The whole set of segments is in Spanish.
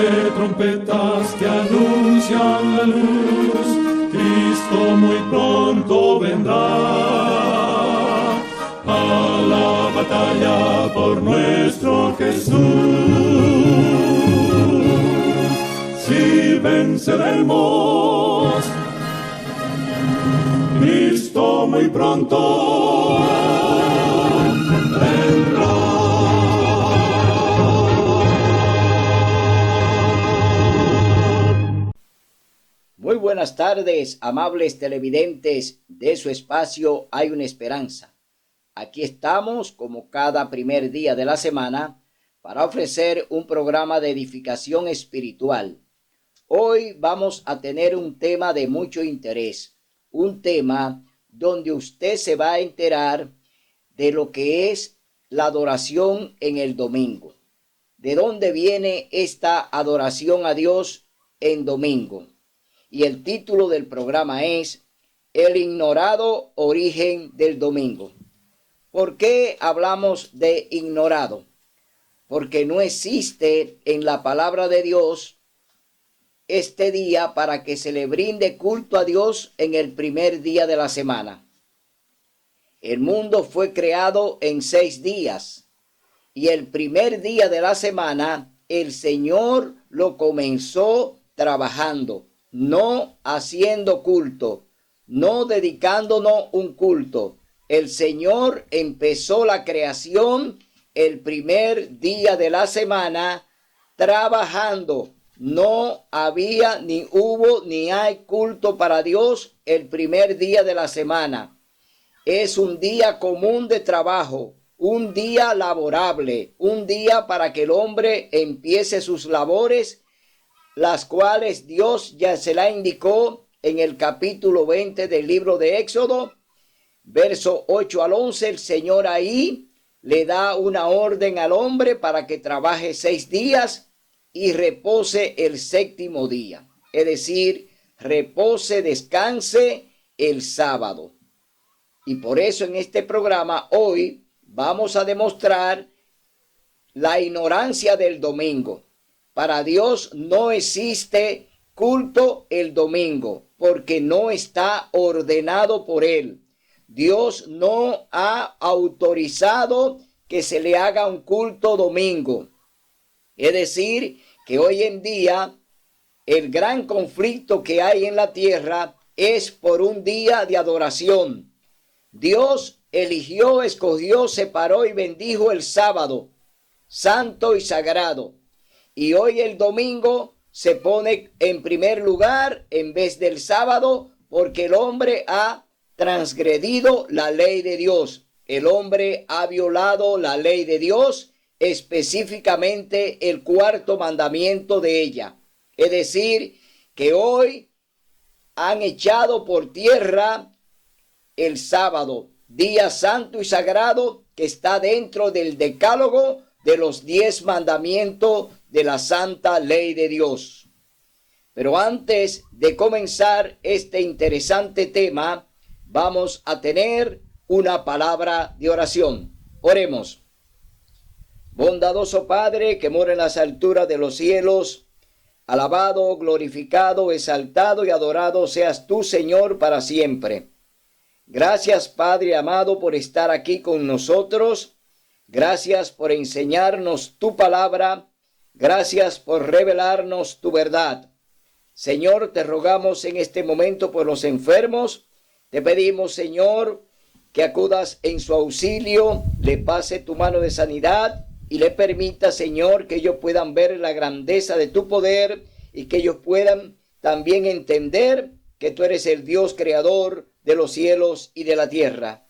de trompetas que anuncian la luz, Cristo muy pronto vendrá a la batalla por nuestro Jesús. Si venceremos, Cristo muy pronto vendrá. Muy buenas tardes, amables televidentes de su espacio Hay una Esperanza. Aquí estamos, como cada primer día de la semana, para ofrecer un programa de edificación espiritual. Hoy vamos a tener un tema de mucho interés, un tema donde usted se va a enterar de lo que es la adoración en el domingo. ¿De dónde viene esta adoración a Dios en domingo? Y el título del programa es El ignorado origen del domingo. ¿Por qué hablamos de ignorado? Porque no existe en la palabra de Dios este día para que se le brinde culto a Dios en el primer día de la semana. El mundo fue creado en 6 días y el primer día de la semana el Señor lo comenzó trabajando, no haciendo culto, no dedicándonos un culto. El Señor empezó la creación el primer día de la semana trabajando. No había, ni hubo, ni hay culto para Dios el primer día de la semana. Es un día común de trabajo, un día laborable, un día para que el hombre empiece sus labores, las cuales Dios ya se la indicó en el capítulo 20 del libro de Éxodo, verso 8 al 11. El Señor ahí le da una orden al hombre para que trabaje 6 días y repose el 7º día. Es decir, repose, descanse el sábado. Y por eso en este programa hoy vamos a demostrar la ignorancia del domingo. Para Dios no existe culto el domingo porque no está ordenado por Él. Dios no ha autorizado que se le haga un culto domingo. Es decir, que hoy en día el gran conflicto que hay en la tierra es por un día de adoración. Dios eligió, escogió, separó y bendijo el sábado, santo y sagrado. Y hoy el domingo se pone en primer lugar en vez del sábado porque el hombre ha transgredido la ley de Dios. El hombre ha violado la ley de Dios, específicamente el 4º mandamiento de ella. Es decir, que hoy han echado por tierra el sábado, día santo y sagrado que está dentro del decálogo de los 10 mandamientos de la santa ley de Dios. Pero antes de comenzar este interesante tema, vamos a tener una palabra de oración. Oremos. Bondadoso Padre que mora en las alturas de los cielos, alabado, glorificado, exaltado y adorado seas tú, Señor, para siempre. Gracias, Padre amado, por estar aquí con nosotros. Gracias por enseñarnos tu palabra. Gracias por revelarnos tu verdad. Señor, te rogamos en este momento por los enfermos. Te pedimos, Señor, que acudas en su auxilio, le pase tu mano de sanidad y le permita, Señor, que ellos puedan ver la grandeza de tu poder y que ellos puedan también entender que tú eres el Dios creador de los cielos y de la tierra.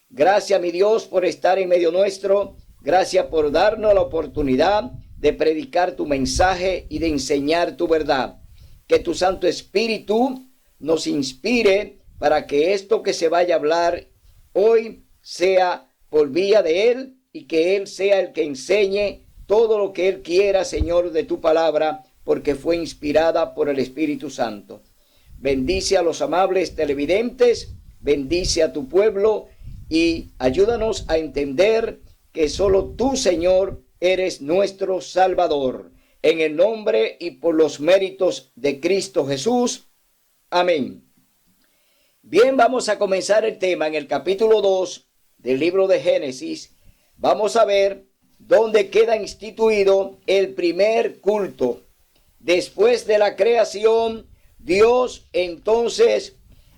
Gracias, mi Dios, por estar en medio nuestro. Gracias por darnos la oportunidad de predicar tu mensaje y de enseñar tu verdad. Que tu Santo Espíritu nos inspire para que esto que se vaya a hablar hoy sea por vía de Él y que Él sea el que enseñe todo lo que Él quiera, Señor, de tu palabra, porque fue inspirada por el Espíritu Santo. Bendice a los amables televidentes, bendice a tu pueblo y ayúdanos a entender que solo tú, Señor, eres nuestro Salvador. en el nombre y por los méritos de Cristo Jesús. Amén. Bien, vamos a comenzar el tema en el capítulo 2 del libro de Génesis. Vamos a ver dónde queda instituido el primer culto. Después de la creación, Dios entonces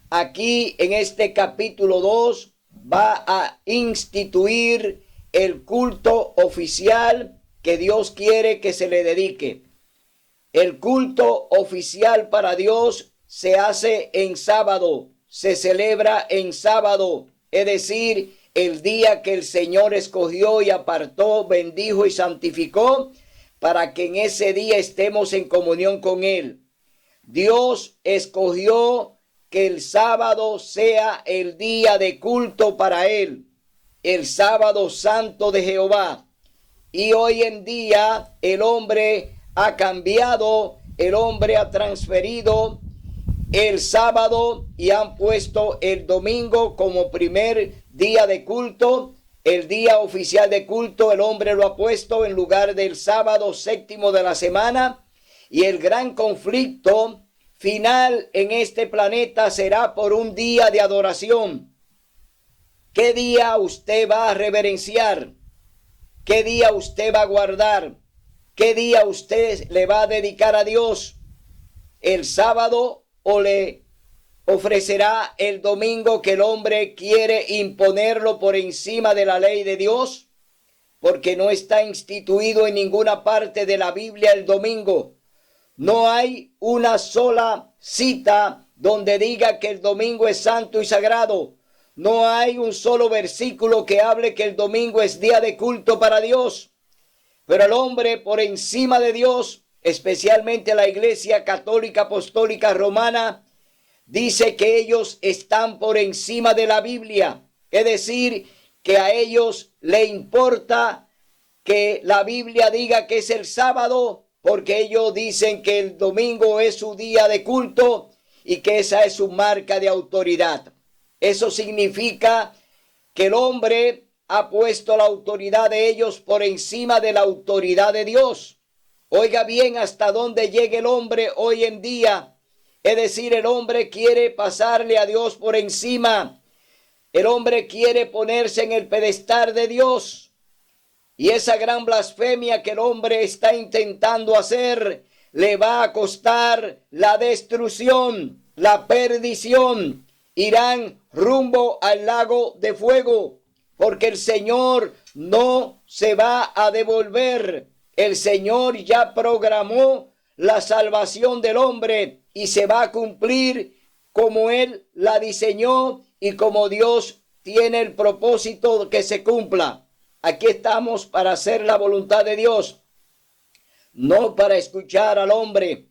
aquí en este capítulo 2 va a instituir el culto oficial que Dios quiere que se le dedique. El culto oficial para Dios se hace en sábado, se celebra en sábado, es decir, el día que el Señor escogió y apartó, bendijo y santificó para que en ese día estemos en comunión con Él. Dios escogió que el sábado sea el día de culto para Él, el sábado santo de Jehová. Y hoy en día el hombre ha cambiado, el hombre ha transferido el sábado y han puesto el domingo como primer día de culto. El día oficial de culto el hombre lo ha puesto en lugar del sábado séptimo de la semana. Y el gran conflicto final en este planeta será por un día de adoración. ¿Qué día usted va a reverenciar? ¿Qué día usted va a guardar? ¿Qué día usted le va a dedicar a Dios? ¿El sábado o le ofrecerá el domingo que el hombre quiere imponerlo por encima de la ley de Dios? Porque no está instituido en ninguna parte de la Biblia el domingo. No hay una sola cita donde diga que el domingo es santo y sagrado. No hay un solo versículo que hable que el domingo es día de culto para Dios. Pero el hombre por encima de Dios, especialmente la Iglesia Católica Apostólica Romana, dice que ellos están por encima de la Biblia. Es decir, que a ellos le importa que la Biblia diga que es el sábado, porque ellos dicen que el domingo es su día de culto y que esa es su marca de autoridad. Eso significa que el hombre ha puesto la autoridad de ellos por encima de la autoridad de Dios. Oiga bien hasta dónde llega el hombre hoy en día. Es decir, el hombre quiere pasarle a Dios por encima. El hombre quiere ponerse en el pedestal de Dios. Y esa gran blasfemia que el hombre está intentando hacer le va a costar la destrucción, la perdición. Irán rumbo al lago de fuego, porque el Señor no se va a devolver. El Señor ya programó la salvación del hombre y se va a cumplir como Él la diseñó y como Dios tiene el propósito que se cumpla. Aquí estamos para hacer la voluntad de Dios, no para escuchar al hombre,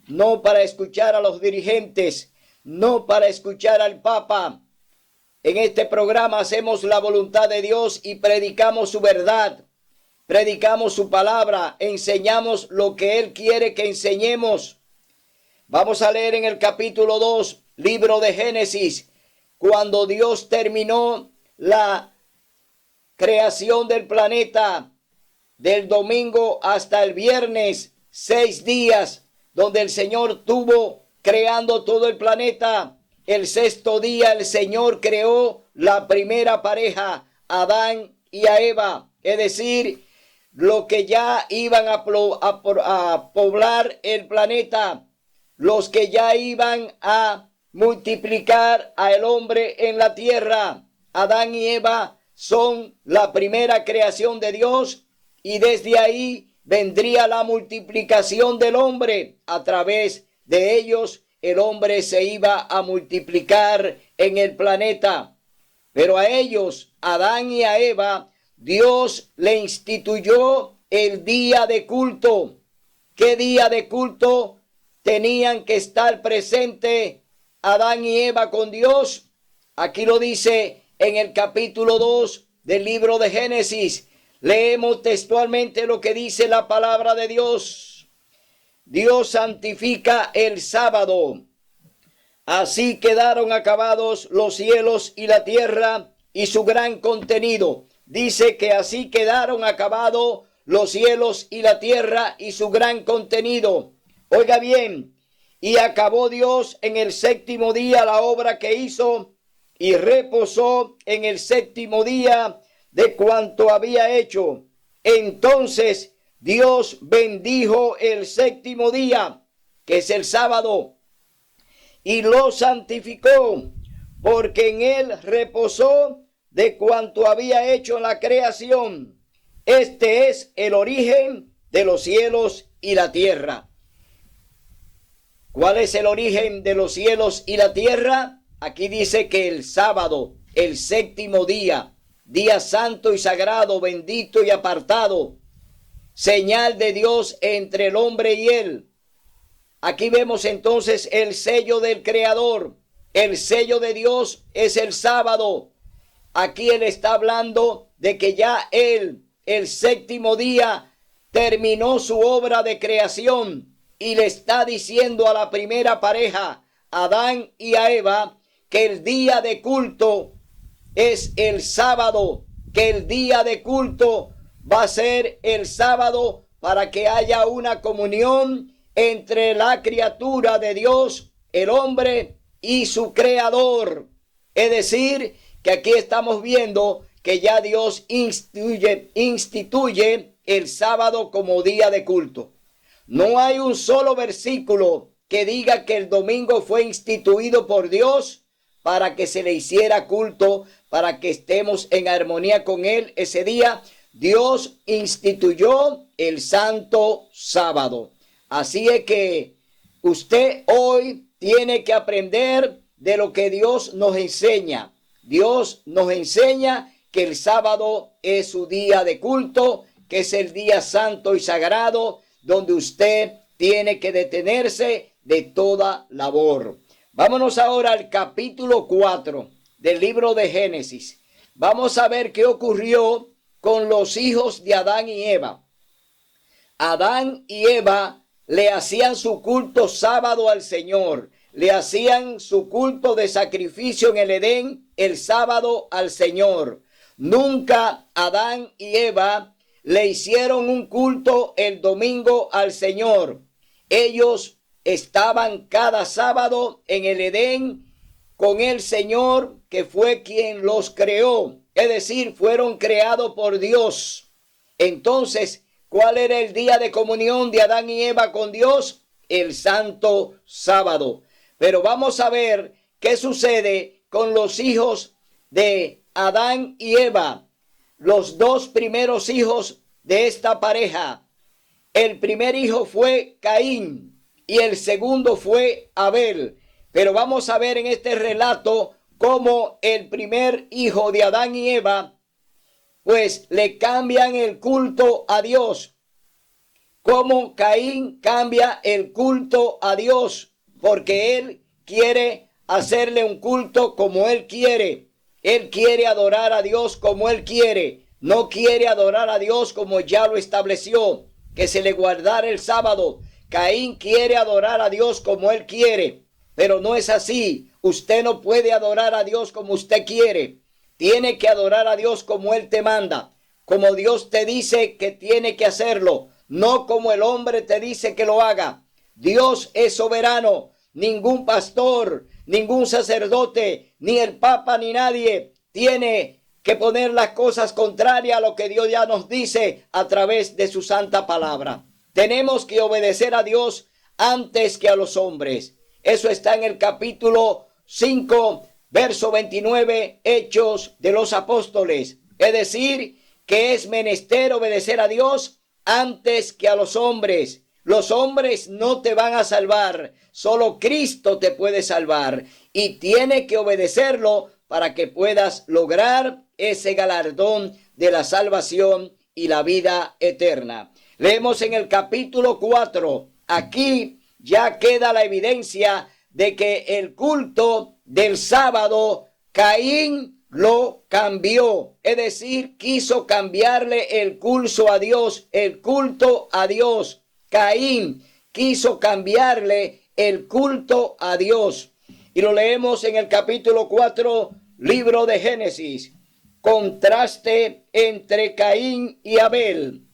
no para escuchar a los dirigentes, no para escuchar al Papa. En este programa hacemos la voluntad de Dios y predicamos su verdad. Predicamos su palabra, enseñamos lo que Él quiere que enseñemos. Vamos a leer en el capítulo 2, libro de Génesis, cuando Dios terminó la creación del planeta, del domingo hasta el viernes, 6 días, donde el Señor tuvo creando todo el planeta. El sexto día el Señor creó la primera pareja, Adán y a Eva, es decir, los que ya iban a poblar el planeta, los que ya iban a multiplicar al hombre en la tierra. Adán y Eva son la primera creación de Dios y desde ahí vendría la multiplicación del hombre. A través de ellos el hombre se iba a multiplicar en el planeta. Pero a ellos, Adán y a Eva, Dios le instituyó el día de culto. ¿Qué día de culto tenían que estar presentes Adán y Eva con Dios? Aquí lo dice en el capítulo 2 del libro de Génesis. Leemos textualmente lo que dice la palabra de Dios. Dios santifica el sábado. Así quedaron acabados los cielos y la tierra y su gran contenido. Dice que así quedaron acabados los cielos y la tierra y su gran contenido. Oiga bien, y acabó Dios en el séptimo día la obra que hizo, y reposó en el séptimo día de cuanto había hecho. Entonces Dios bendijo el séptimo día, que es el sábado, y lo santificó, porque en él reposó de cuanto había hecho en la creación. Este es el origen de los cielos y la tierra. ¿Cuál es el origen de los cielos y la tierra? Aquí dice que el sábado, el séptimo día, día santo y sagrado, bendito y apartado, señal de Dios entre el hombre y él. Aquí vemos entonces el sello del Creador. El sello de Dios es el sábado. Aquí él está hablando de que ya él, el séptimo día, terminó su obra de creación y le está diciendo a la primera pareja, Adán y a Eva, que el día de culto es el sábado, que el día de culto va a ser el sábado para que haya una comunión entre la criatura de Dios, el hombre y su creador. Es decir, que aquí estamos viendo que ya Dios instituye el sábado como día de culto. No hay un solo versículo que diga que el domingo fue instituido por Dios para que se le hiciera culto, para que estemos en armonía con él ese día. Dios instituyó el santo sábado. Así es que usted hoy tiene que aprender de lo que Dios nos enseña. Dios nos enseña que el sábado es su día de culto, que es el día santo y sagrado, donde usted tiene que detenerse de toda labor. Vámonos ahora al capítulo 4 del libro de Génesis. Vamos a ver qué ocurrió con los hijos de Adán y Eva. Adán y Eva le hacían su culto sábado al Señor. Le hacían su culto de sacrificio en el Edén el sábado al Señor. Nunca Adán y Eva le hicieron un culto el domingo al Señor. Ellos estaban cada sábado en el Edén con el Señor, que fue quien los creó. Es decir, fueron creados por Dios. Entonces, ¿cuál era el día de comunión de Adán y Eva con Dios? El santo sábado. Pero vamos a ver qué sucede con los hijos de Adán y Eva, los dos primeros hijos de esta pareja. El primer hijo fue Caín y el segundo fue Abel. Pero vamos a ver en este relato cómo el primer hijo de Adán y Eva, pues le cambian el culto a Dios. Cómo Caín cambia el culto a Dios, porque él quiere hacerle un culto como él quiere. Él quiere adorar a Dios como él quiere. No quiere adorar a Dios como ya lo estableció, que se le guardara el sábado. Caín quiere adorar a Dios como él quiere, pero no es así. Usted no puede adorar a Dios como usted quiere. Tiene que adorar a Dios como él te manda, como Dios te dice que tiene que hacerlo, no como el hombre te dice que lo haga. Dios es soberano. Ningún pastor, ningún sacerdote, ni el papa, ni nadie tiene que poner las cosas contrarias a lo que Dios ya nos dice a través de su santa palabra. Tenemos que obedecer a Dios antes que a los hombres. Eso está en el capítulo 5, verso 29, Hechos de los Apóstoles. Es decir, que es menester obedecer a Dios antes que a los hombres. Los hombres no te van a salvar, solo Cristo te puede salvar y tiene que obedecerlo para que puedas lograr ese galardón de la salvación y la vida eterna. Leemos en el capítulo 4, aquí ya queda la evidencia de que el culto del sábado, Caín lo cambió, es decir, quiso cambiarle el culto a Dios, Caín quiso cambiarle el culto a Dios. Y lo leemos en el capítulo 4, libro de Génesis. Contraste entre Caín y Abel.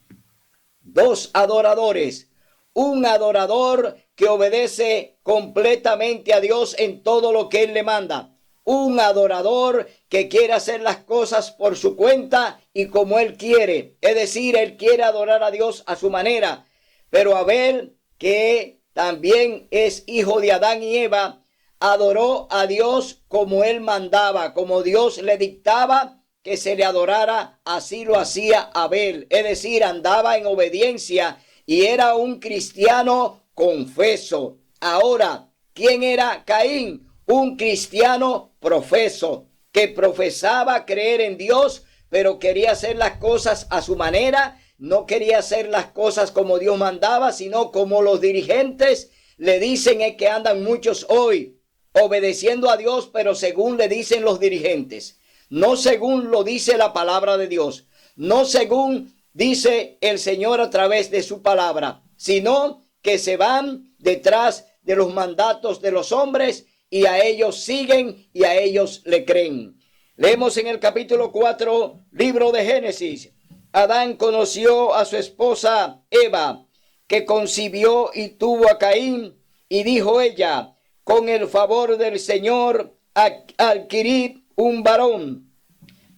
dos adoradores. Un adorador que obedece completamente a Dios en todo lo que Él le manda. Un adorador que quiere hacer las cosas por su cuenta y como Él quiere. Es decir, Él quiere adorar a Dios a su manera. Pero Abel, que también es hijo de Adán y Eva, adoró a Dios como Él mandaba, como Dios le dictaba que se le adorara. Así lo hacía Abel. Es decir, andaba en obediencia y era un cristiano confeso. Ahora, ¿quién era Caín? Un cristiano profeso, que profesaba creer en Dios, pero quería hacer las cosas a su manera. No quería hacer las cosas como Dios mandaba, sino como los dirigentes le dicen, es que andan muchos hoy, obedeciendo a Dios, pero según le dicen los dirigentes, no según lo dice la palabra de Dios, no según dice el Señor a través de su palabra, sino que se van detrás de los mandatos de los hombres y a ellos siguen y a ellos le creen. Leemos en el capítulo 4, libro de Génesis. Adán conoció a su esposa Eva, que concibió y tuvo a Caín, y dijo ella, con el favor del Señor adquirí un varón.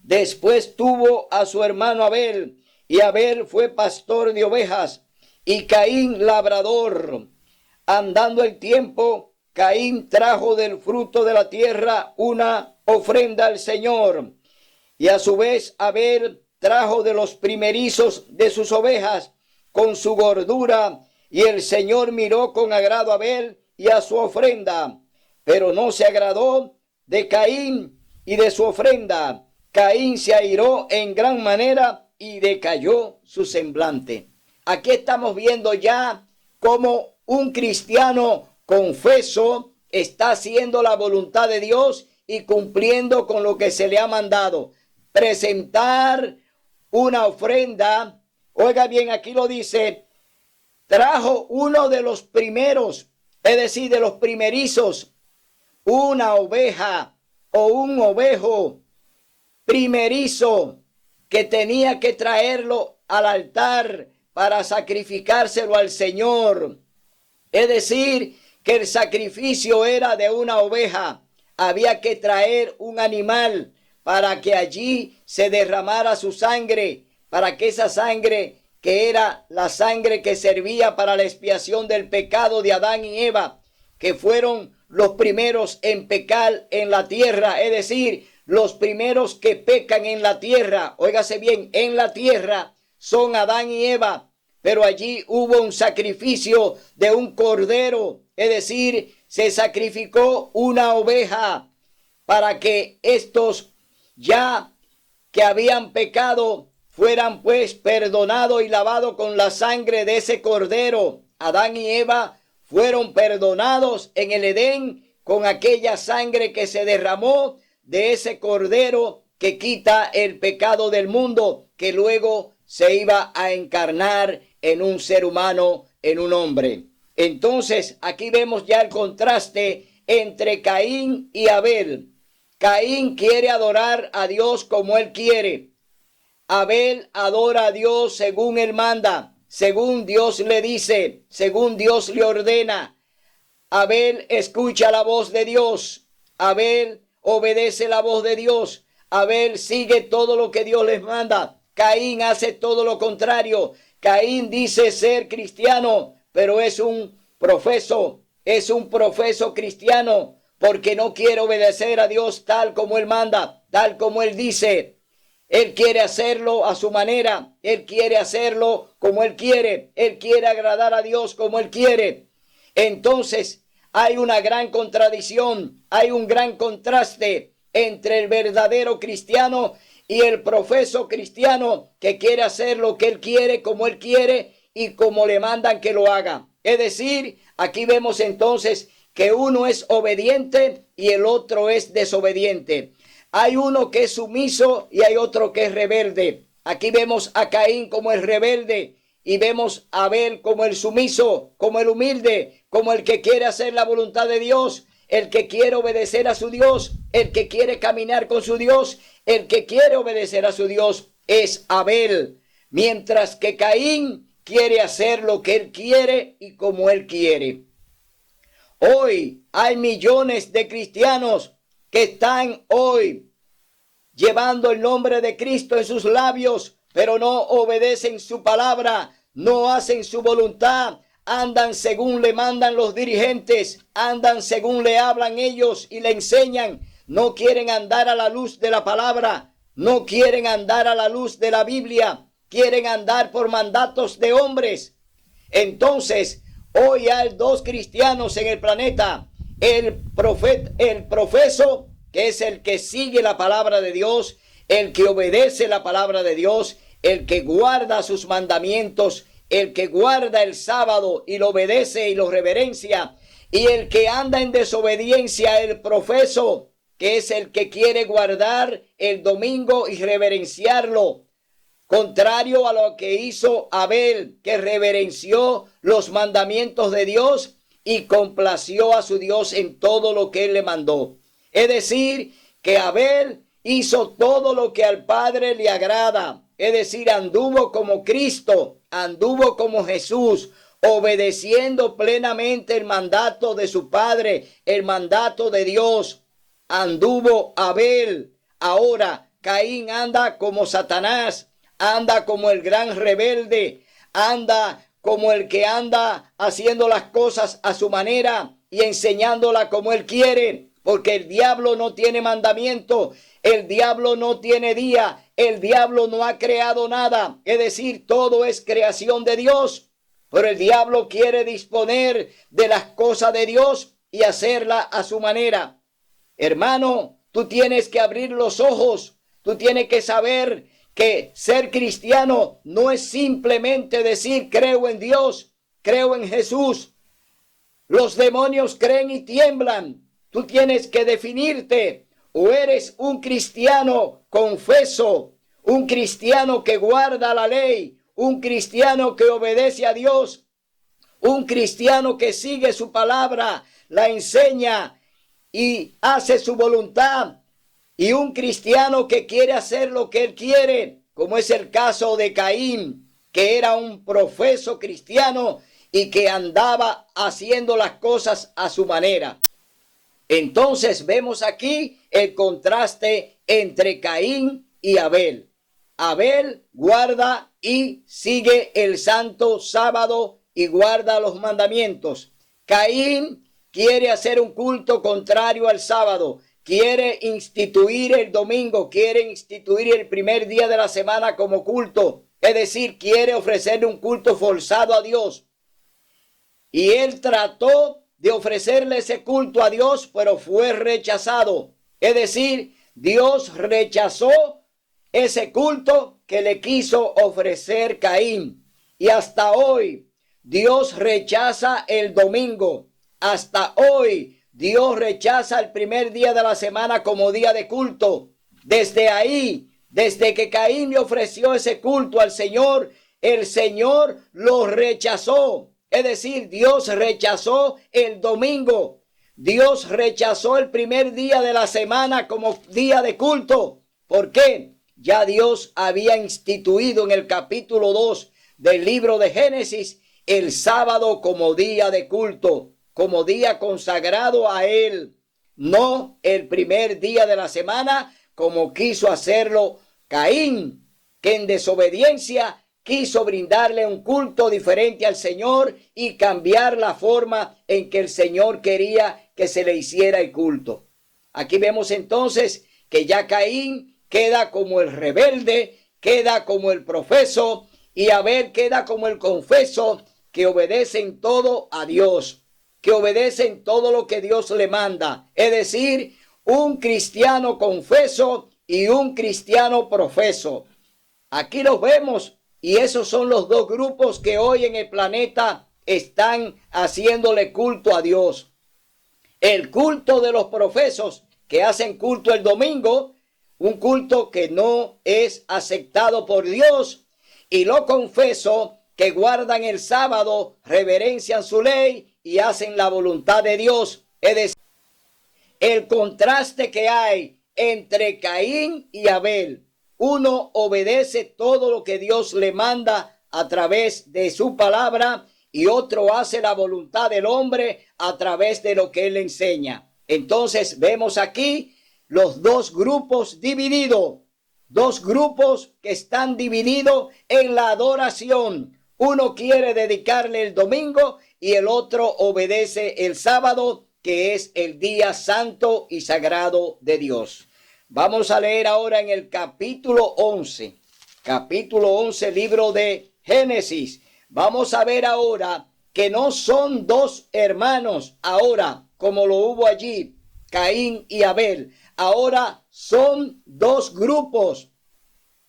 Después tuvo a su hermano Abel, y Abel fue pastor de ovejas, y Caín labrador. Andando el tiempo, Caín trajo del fruto de la tierra una ofrenda al Señor, y a su vez Abel trajo de los primerizos de sus ovejas con su gordura, y el Señor miró con agrado a Abel y a su ofrenda, pero no se agradó de Caín y de su ofrenda. Caín se airó en gran manera y decayó su semblante. Aquí estamos viendo ya cómo un cristiano confeso está haciendo la voluntad de Dios y cumpliendo con lo que se le ha mandado. Presentar una ofrenda. Oiga bien, aquí lo dice, trajo uno de los primeros, es decir, de los primerizos, una oveja o un ovejo primerizo, que tenía que traerlo al altar para sacrificárselo al Señor. Es decir, que el sacrificio era de una oveja. Había que traer un animal para que allí se derramara su sangre, para que esa sangre, que era la sangre que servía para la expiación del pecado de Adán y Eva, que fueron los primeros en pecar en la tierra, es decir, los primeros que pecan en la tierra, óigase bien, en la tierra son Adán y Eva, pero allí hubo un sacrificio de un cordero, es decir, se sacrificó una oveja para que estos ya que habían pecado fueran pues perdonados y lavados con la sangre de ese cordero. Adán y Eva fueron perdonados en el Edén con aquella sangre que se derramó de ese cordero que quita el pecado del mundo, que luego se iba a encarnar en un ser humano, en un hombre. Entonces aquí vemos ya el contraste entre Caín y Abel. Caín quiere adorar a Dios como él quiere. Abel adora a Dios según él manda, según Dios le dice, según Dios le ordena. Abel escucha la voz de Dios. Abel obedece la voz de Dios. Abel sigue todo lo que Dios les manda. Caín hace todo lo contrario. Caín dice ser cristiano, pero es un profeso cristiano, porque no quiere obedecer a Dios tal como él manda, tal como él dice. Él quiere hacerlo a su manera, él quiere hacerlo como él quiere agradar a Dios como él quiere. Entonces hay una gran contradicción, hay un gran contraste entre el verdadero cristiano y el profeso cristiano, que quiere hacer lo que él quiere, como él quiere y como le mandan que lo haga. Es decir, aquí vemos entonces que uno es obediente y el otro es desobediente. Hay uno que es sumiso y hay otro que es rebelde. Aquí vemos a Caín como el rebelde y vemos a Abel como el sumiso, como el humilde, como el que quiere hacer la voluntad de Dios, el que quiere obedecer a su Dios, el que quiere caminar con su Dios, el que quiere obedecer a su Dios es Abel. Mientras que Caín quiere hacer lo que él quiere y como él quiere. Hoy hay millones de cristianos que están hoy llevando el nombre de Cristo en sus labios, pero no obedecen su palabra, no hacen su voluntad, andan según le mandan los dirigentes, andan según le hablan ellos y le enseñan, no quieren andar a la luz de la palabra, no quieren andar a la luz de la Biblia, quieren andar por mandatos de hombres. Entonces, hoy hay dos cristianos en el planeta, el profeso, que es el que sigue la palabra de Dios, el que obedece la palabra de Dios, el que guarda sus mandamientos, el que guarda el sábado y lo obedece y lo reverencia, y el que anda en desobediencia, el profeso, que es el que quiere guardar el domingo y reverenciarlo, contrario a lo que hizo Abel, que reverenció los mandamientos de Dios y complació a su Dios en todo lo que él le mandó. Es decir, que Abel hizo todo lo que al Padre le agrada. Es decir, anduvo como Cristo, anduvo como Jesús, obedeciendo plenamente el mandato de su Padre, el mandato de Dios. Anduvo Abel. Ahora, Caín anda como Satanás, anda como el gran rebelde, anda como el que anda haciendo las cosas a su manera y enseñándola como él quiere. Porque el diablo no tiene mandamiento, el diablo no tiene día, el diablo no ha creado nada. Es decir, todo es creación de Dios. Pero el diablo quiere disponer de las cosas de Dios y hacerla a su manera. Hermano, tú tienes que abrir los ojos, tú tienes que saber que ser cristiano no es simplemente decir creo en Dios, creo en Jesús. Los demonios creen y tiemblan. Tú tienes que definirte, o eres un cristiano confeso, un cristiano que guarda la ley, un cristiano que obedece a Dios, un cristiano que sigue su palabra, la enseña y hace su voluntad, y un cristiano que quiere hacer lo que él quiere, como es el caso de Caín, que era un profeso cristiano y que andaba haciendo las cosas a su manera. Entonces vemos aquí el contraste entre Caín y Abel. Abel guarda y sigue el santo sábado y guarda los mandamientos. Caín quiere hacer un culto contrario al sábado, quiere instituir el domingo, quiere instituir el primer día de la semana como culto, es decir, quiere ofrecerle un culto forzado a Dios. Y él trató de ofrecerle ese culto a Dios, pero fue rechazado. Es decir, Dios rechazó ese culto que le quiso ofrecer Caín. Y hasta hoy Dios rechaza el domingo. Hasta hoy Dios rechaza el primer día de la semana como día de culto. Desde ahí, desde que Caín le ofreció ese culto al Señor, el Señor lo rechazó. Es decir, Dios rechazó el domingo. Dios rechazó el primer día de la semana como día de culto. ¿Por qué? Ya Dios había instituido en el capítulo 2 del libro de Génesis el sábado como día de culto, como día consagrado a Él. No el primer día de la semana como quiso hacerlo Caín, que en desobediencia quiso brindarle un culto diferente al Señor y cambiar la forma en que el Señor quería que se le hiciera el culto. Aquí vemos entonces que ya Caín queda como el rebelde, queda como el profeso, y Abel queda como el confeso, que obedece en todo a Dios, que obedece en todo lo que Dios le manda. Es decir, un cristiano confeso y un cristiano profeso. Aquí los vemos. Y esos son los dos grupos que hoy en el planeta están haciéndole culto a Dios. El culto de los profesos que hacen culto el domingo, un culto que no es aceptado por Dios, y lo confeso que guardan el sábado, reverencian su ley y hacen la voluntad de Dios. Es decir, el contraste que hay entre Caín y Abel. Uno obedece todo lo que Dios le manda a través de su palabra y otro hace la voluntad del hombre a través de lo que él enseña. Entonces vemos aquí los dos grupos divididos, dos grupos que están divididos en la adoración. Uno quiere dedicarle el domingo y el otro obedece el sábado, que es el día santo y sagrado de Dios. Vamos a leer ahora en el capítulo 11, libro de Génesis. Vamos a ver ahora que no son dos hermanos ahora, como lo hubo allí, Caín y Abel. Ahora son dos grupos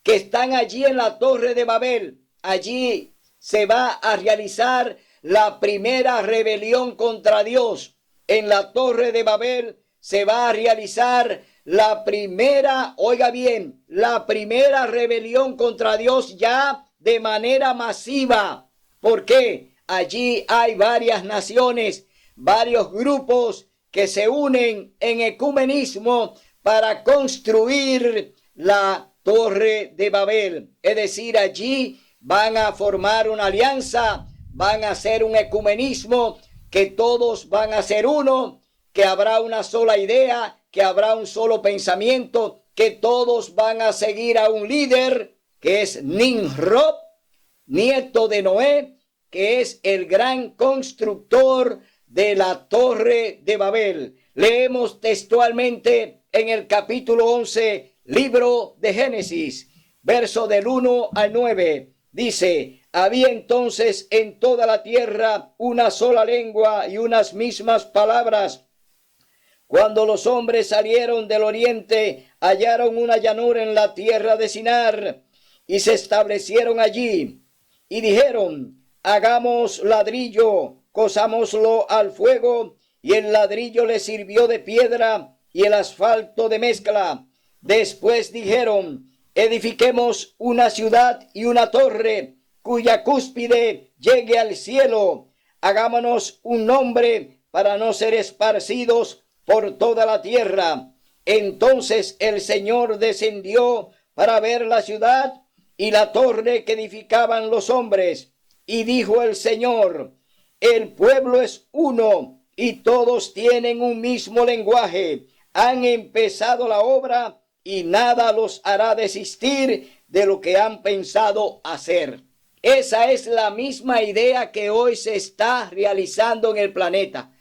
que están allí en la Torre de Babel. Allí se va a realizar la primera rebelión contra Dios. En la Torre de Babel se va a realizar la primera, oiga bien, la primera rebelión contra Dios ya de manera masiva. ¿Por qué? Allí hay varias naciones, varios grupos que se unen en ecumenismo para construir la Torre de Babel. Es decir, allí van a formar una alianza, van a hacer un ecumenismo, que todos van a ser uno, que habrá una sola idea, que habrá un solo pensamiento, que todos van a seguir a un líder, que es Nimrod, nieto de Noé, que es el gran constructor de la Torre de Babel. Leemos textualmente en el capítulo 11, libro de Génesis, verso del 1 al 9. Dice: había entonces en toda la tierra una sola lengua y unas mismas palabras. Cuando los hombres salieron del oriente, hallaron una llanura en la tierra de Sinar y se establecieron allí. Y dijeron: hagamos ladrillo, cosámoslo al fuego, y el ladrillo les sirvió de piedra y el asfalto de mezcla. Después dijeron: edifiquemos una ciudad y una torre, cuya cúspide llegue al cielo. Hagámonos un nombre para no ser esparcidos por toda la tierra. Entonces el Señor descendió para ver la ciudad y la torre que edificaban los hombres. Y dijo el Señor: el pueblo es uno y todos tienen un mismo lenguaje. Han empezado la obra y nada los hará desistir de lo que han pensado hacer. Esa es la misma idea que hoy se está realizando en el planeta.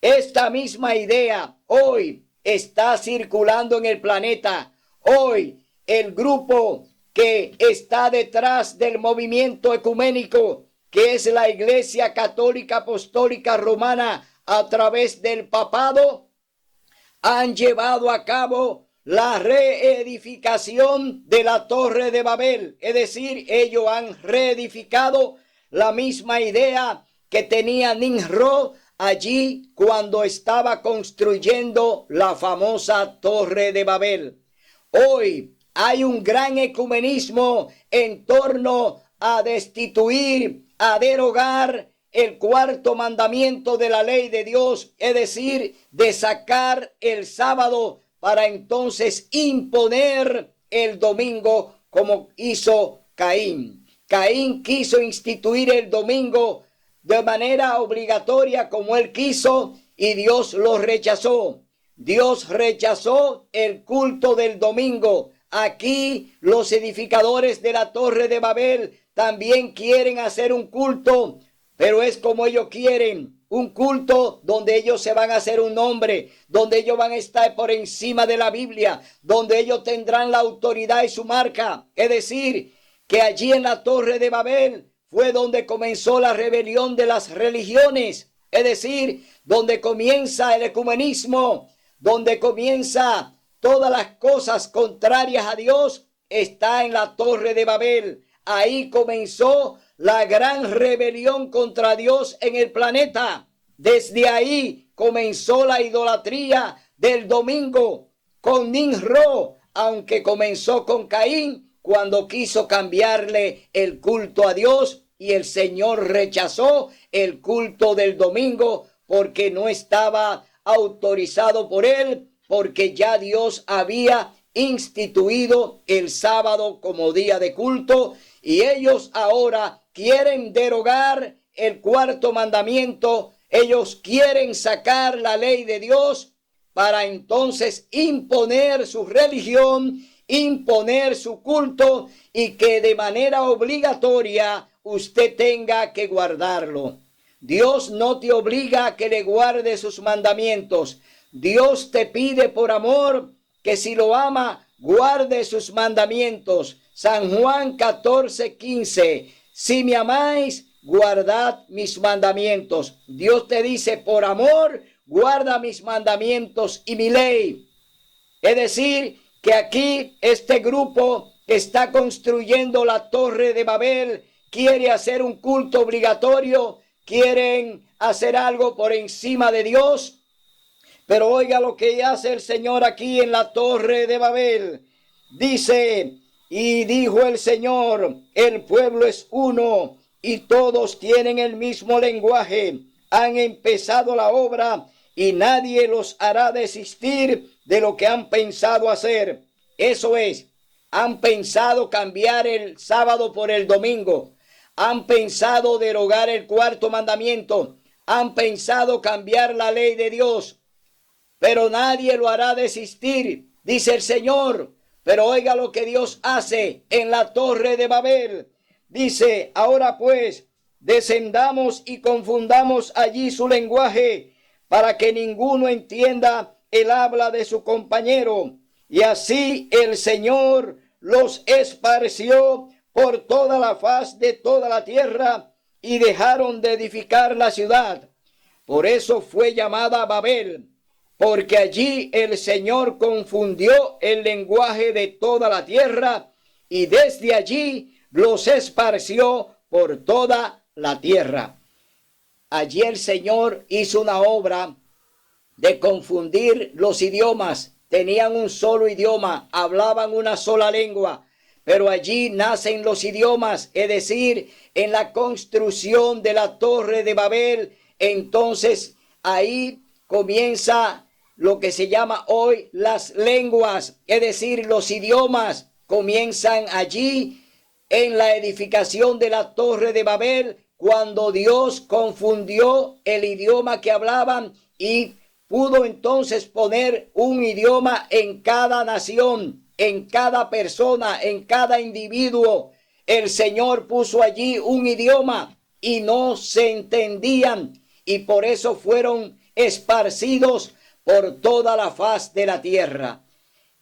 Esta misma idea hoy está circulando en el planeta. Hoy el grupo que está detrás del movimiento ecuménico, que es la Iglesia Católica Apostólica Romana a través del papado, han llevado a cabo la reedificación de la Torre de Babel. Es decir, ellos han reedificado la misma idea que tenía Nimrod allí cuando estaba construyendo la famosa Torre de Babel. Hoy hay un gran ecumenismo en torno a destituir, a derogar el cuarto mandamiento de la ley de Dios, es decir, de sacar el sábado para entonces imponer el domingo como hizo Caín. Caín quiso instituir el domingo de manera obligatoria como él quiso y Dios lo rechazó. Dios rechazó el culto del domingo. Aquí los edificadores de la Torre de Babel también quieren hacer un culto, pero es como ellos quieren. Un culto donde ellos se van a hacer un nombre, donde ellos van a estar por encima de la Biblia, donde ellos tendrán la autoridad y su marca. Es decir, que allí en la Torre de Babel fue donde comenzó la rebelión de las religiones. Es decir, donde comienza el ecumenismo, donde comienza todas las cosas contrarias a Dios, está en la Torre de Babel. Ahí comenzó la gran rebelión contra Dios en el planeta. Desde ahí comenzó la idolatría del domingo con Nimrod, aunque comenzó con Caín cuando quiso cambiarle el culto a Dios, y el Señor rechazó el culto del domingo porque no estaba autorizado por él, porque ya Dios había instituido el sábado como día de culto. Y ellos ahora quieren derogar el cuarto mandamiento. Ellos quieren sacar la ley de Dios para entonces imponer su religión, imponer su culto y que de manera obligatoria usted tenga que guardarlo. Dios no te obliga a que le guarde sus mandamientos. Dios te pide por amor que si lo ama, guarde sus mandamientos. San Juan 14:15. Si me amáis, guardad mis mandamientos. Dios te dice, por amor, guarda mis mandamientos y mi ley. Es decir, que aquí este grupo que está construyendo la Torre de Babel quiere hacer un culto obligatorio, quieren hacer algo por encima de Dios. Pero oiga lo que hace el Señor aquí en la Torre de Babel. Dice, y dijo el Señor, el pueblo es uno y todos tienen el mismo lenguaje. Han empezado la obra y nadie los hará desistir de lo que han pensado hacer. Eso es, han pensado cambiar el sábado por el domingo. Han pensado derogar el cuarto mandamiento. Han pensado cambiar la ley de Dios. Pero nadie lo hará desistir, dice el Señor. Pero oiga lo que Dios hace en la Torre de Babel. Dice, ahora pues, descendamos y confundamos allí su lenguaje, para que ninguno entienda el habla de su compañero. Y así el Señor los esparció por toda la faz de toda la tierra, y dejaron de edificar la ciudad. Por eso fue llamada Babel, porque allí el Señor confundió el lenguaje de toda la tierra, y desde allí los esparció por toda la tierra. Allí el Señor hizo una obra de confundir los idiomas. Tenían un solo idioma, hablaban una sola lengua, pero allí nacen los idiomas, es decir, en la construcción de la Torre de Babel. Entonces ahí comienza lo que se llama hoy las lenguas, es decir, los idiomas comienzan allí en la edificación de la Torre de Babel, cuando Dios confundió el idioma que hablaban y pudo entonces poner un idioma en cada nación, en cada persona, en cada individuo. El Señor puso allí un idioma y no se entendían, y por eso fueron esparcidos por toda la faz de la tierra.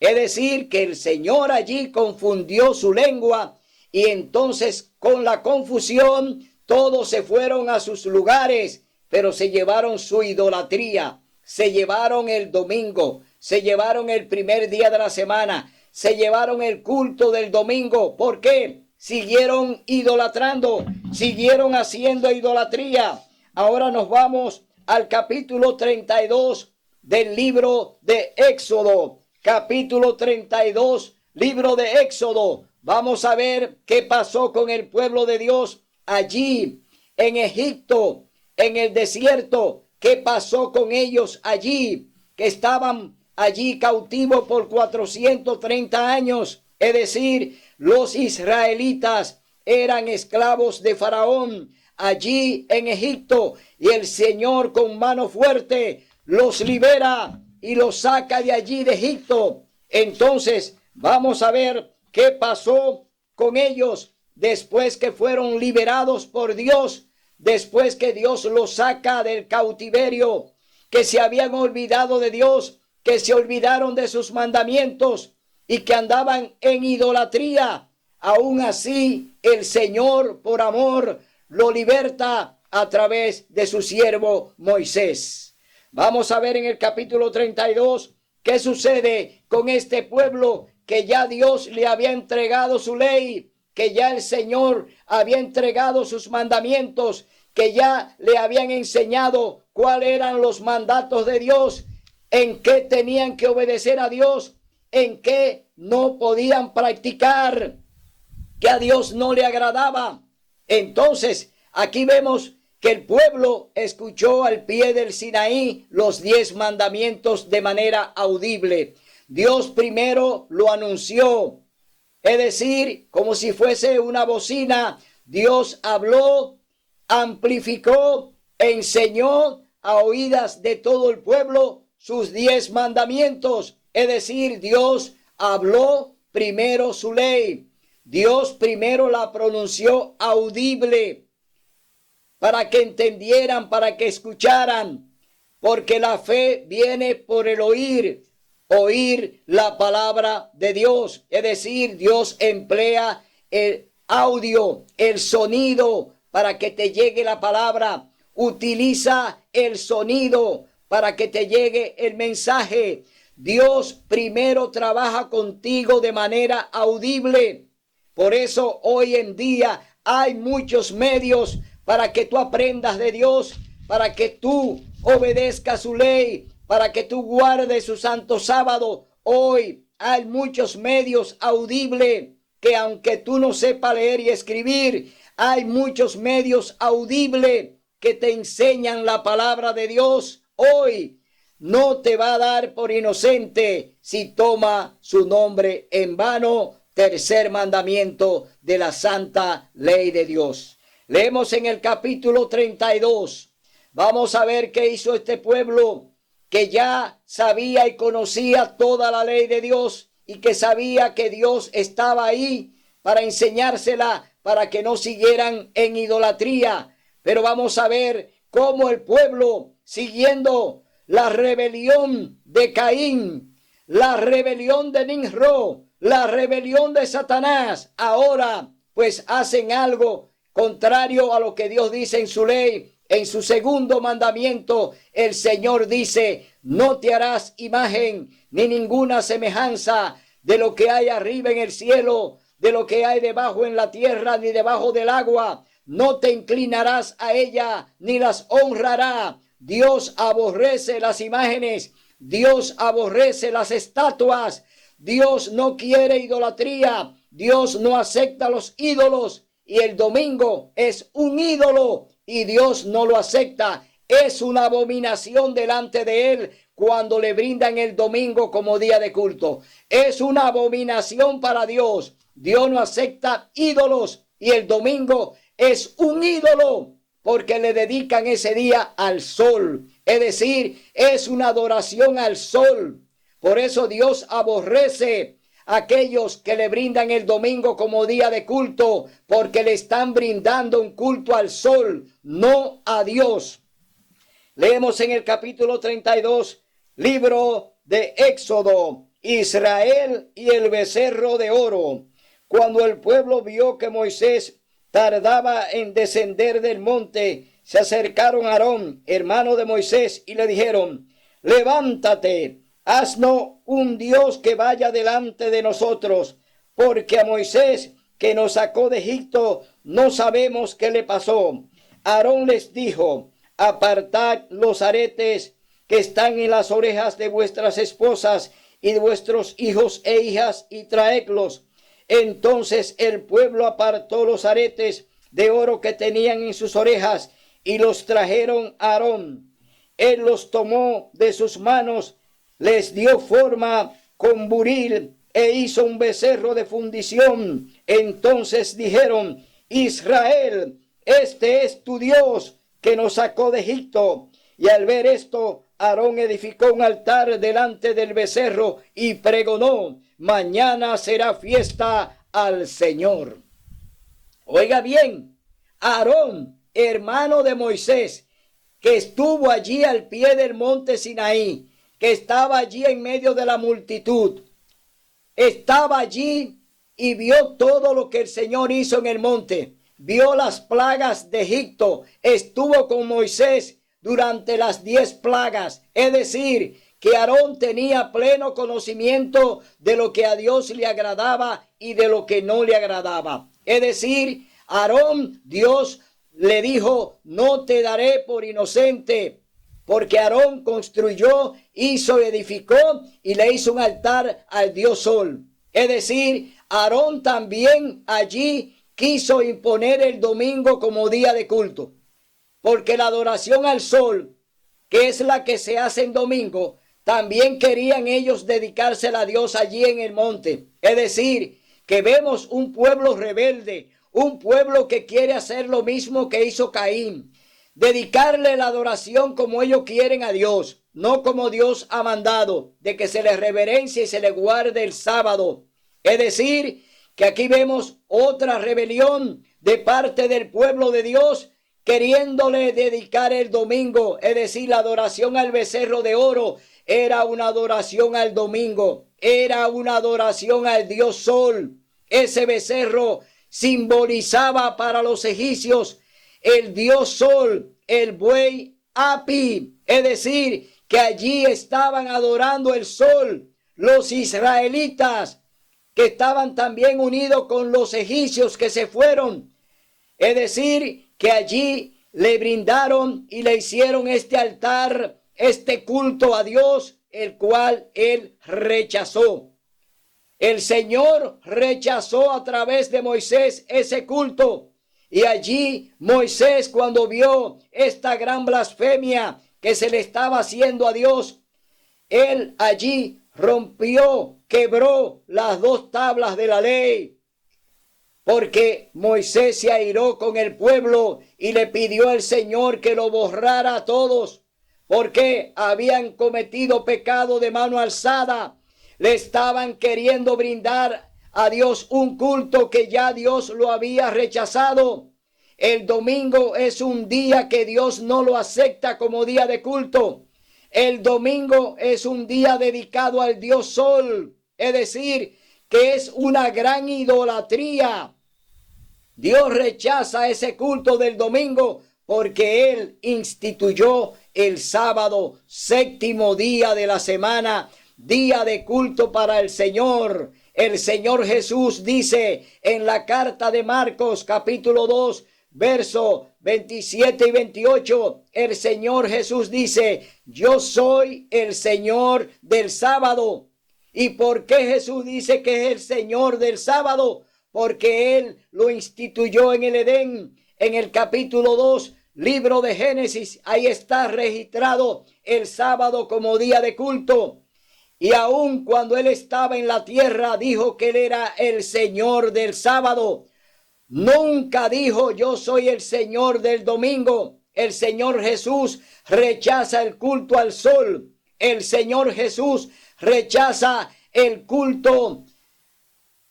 Es decir, que el Señor allí confundió su lengua, y entonces con la confusión todos se fueron a sus lugares, pero se llevaron su idolatría, se llevaron el domingo, se llevaron el primer día de la semana, se llevaron el culto del domingo. ¿Por qué? Siguieron idolatrando, siguieron haciendo idolatría. Ahora nos vamos al capítulo 32 del libro de Éxodo. Capítulo 32, libro de Éxodo. Vamos a ver qué pasó con el pueblo de Dios allí en Egipto, en el desierto. ¿Qué pasó con ellos allí? Que estaban allí cautivos por 430 años. Es decir, los israelitas eran esclavos de Faraón allí en Egipto. Y el Señor con mano fuerte los libera y los saca de allí de Egipto. Entonces vamos a ver qué pasó con ellos después que fueron liberados por Dios, después que Dios los saca del cautiverio, que se habían olvidado de Dios, que se olvidaron de sus mandamientos y que andaban en idolatría. Aún así, el Señor, por amor, lo liberta a través de su siervo Moisés. Vamos a ver en el capítulo 32 qué sucede con este pueblo que ya Dios le había entregado su ley, que ya el Señor había entregado sus mandamientos, que ya le habían enseñado cuáles eran los mandatos de Dios, en qué tenían que obedecer a Dios, en qué no podían practicar, que a Dios no le agradaba. Entonces, aquí vemos que el pueblo escuchó al pie del Sinaí los 10 mandamientos de manera audible. Dios primero lo anunció, es decir, como si fuese una bocina. Dios habló, amplificó, enseñó a oídas de todo el pueblo sus 10 mandamientos. Es decir, Dios habló primero su ley. Dios primero la pronunció audible para que entendieran, para que escucharan, porque la fe viene por el oír la palabra de Dios. Es decir, Dios emplea el audio, el sonido para que te llegue la palabra. Utiliza el sonido para que te llegue el mensaje. Dios primero trabaja contigo de manera audible. Por eso hoy en día hay muchos medios para que tú aprendas de Dios, para que tú obedezcas su ley, para que tú guardes su santo sábado. Hoy hay muchos medios audibles que, aunque tú no sepas leer y escribir, hay muchos medios audibles que te enseñan la palabra de Dios. Hoy no te va a dar por inocente si toma su nombre en vano. Tercer mandamiento de la santa ley de Dios. Leemos en el capítulo 32. Vamos a ver qué hizo este pueblo que ya sabía y conocía toda la ley de Dios y que sabía que Dios estaba ahí para enseñársela, para que no siguieran en idolatría. Pero vamos a ver cómo el pueblo, siguiendo la rebelión de Caín, la rebelión de Nimrod, la rebelión de Satanás, ahora pues hacen algo contrario a lo que Dios dice en su ley. En su segundo mandamiento, el Señor dice: no te harás imagen ni ninguna semejanza de lo que hay arriba en el cielo, de lo que hay debajo en la tierra, ni debajo del agua. No te inclinarás a ella, ni las honrará. Dios aborrece las imágenes. Dios aborrece las estatuas. Dios no quiere idolatría. Dios no acepta los ídolos. Y el domingo es un ídolo y Dios no lo acepta. Es una abominación delante de Él cuando le brindan el domingo como día de culto. Es una abominación para Dios. Dios no acepta ídolos y el domingo es un ídolo porque le dedican ese día al sol. Es decir, es una adoración al sol. Por eso Dios aborrece a aquellos que le brindan el domingo como día de culto, porque le están brindando un culto al sol, no a Dios. Leemos en el capítulo 32, libro de Éxodo, Israel y el becerro de oro. Cuando el pueblo vio que Moisés tardaba en descender del monte, se acercaron a Aarón, hermano de Moisés, y le dijeron: levántate, haznos un Dios que vaya delante de nosotros, porque a Moisés, que nos sacó de Egipto, no sabemos qué le pasó. Aarón les dijo: apartad los aretes que están en las orejas de vuestras esposas y de vuestros hijos e hijas, y traedlos. Entonces el pueblo apartó los aretes de oro que tenían en sus orejas y los trajeron a Aarón. Él los tomó de sus manos, les dio forma con buril e hizo un becerro de fundición. Entonces dijeron: Israel, este es tu Dios que nos sacó de Egipto. Y al ver esto, Aarón edificó un altar delante del becerro y pregonó: mañana será fiesta al Señor. Oiga bien, Aarón, hermano de Moisés, que estuvo allí al pie del monte Sinaí, que estaba allí en medio de la multitud, estaba allí y vio todo lo que el Señor hizo en el monte, vio las plagas de Egipto, estuvo con Moisés durante las 10 plagas, es decir, que Aarón tenía pleno conocimiento de lo que a Dios le agradaba y de lo que no le agradaba. Es decir, Aarón, Dios le dijo: no te daré por inocente, porque Aarón construyó, hizo, edificó y le hizo un altar al Dios Sol. Es decir, Aarón también allí quiso imponer el domingo como día de culto, porque la adoración al sol, que es la que se hace en domingo, también querían ellos dedicársela a Dios allí en el monte. Es decir, que vemos un pueblo rebelde, un pueblo que quiere hacer lo mismo que hizo Caín. Dedicarle la adoración como ellos quieren a Dios, no como Dios ha mandado, de que se les reverencie y se les guarde el sábado. Es decir, que aquí vemos otra rebelión de parte del pueblo de Dios, queriéndole dedicar el domingo, es decir, la adoración al becerro de oro. Era una adoración al domingo, era una adoración al Dios Sol. Ese becerro simbolizaba para los egipcios el Dios Sol, el buey Api, es decir, que allí estaban adorando el sol. Los israelitas que estaban también unidos con los egipcios que se fueron, es decir, que allí le brindaron y le hicieron este altar, este culto a Dios, el cual él rechazó. El Señor rechazó a través de Moisés ese culto. Y allí Moisés, cuando vio esta gran blasfemia que se le estaba haciendo a Dios, él allí rompió, quebró las 2 tablas de la ley. Porque Moisés se airó con el pueblo y le pidió al Señor que lo borrara a todos, porque habían cometido pecado de mano alzada. Le estaban queriendo brindar a Dios un culto que ya Dios lo había rechazado. El domingo es un día que Dios no lo acepta como día de culto. El domingo es un día dedicado al Dios Sol, es decir, que es una gran idolatría. Dios rechaza ese culto del domingo porque Él instituyó el sábado, 7º día de la semana, día de culto para el Señor. El Señor Jesús dice en la carta de Marcos, capítulo 2, verso 27 y 28, el Señor Jesús dice: yo soy el Señor del sábado. ¿Y por qué Jesús dice que es el Señor del sábado? Porque Él lo instituyó en el Edén, en el capítulo 2, libro de Génesis. Ahí está registrado el sábado como día de culto. Y aun cuando Él estaba en la tierra, dijo que Él era el Señor del sábado. Nunca dijo: yo soy el Señor del domingo. El Señor Jesús rechaza el culto al sol. El Señor Jesús rechaza el culto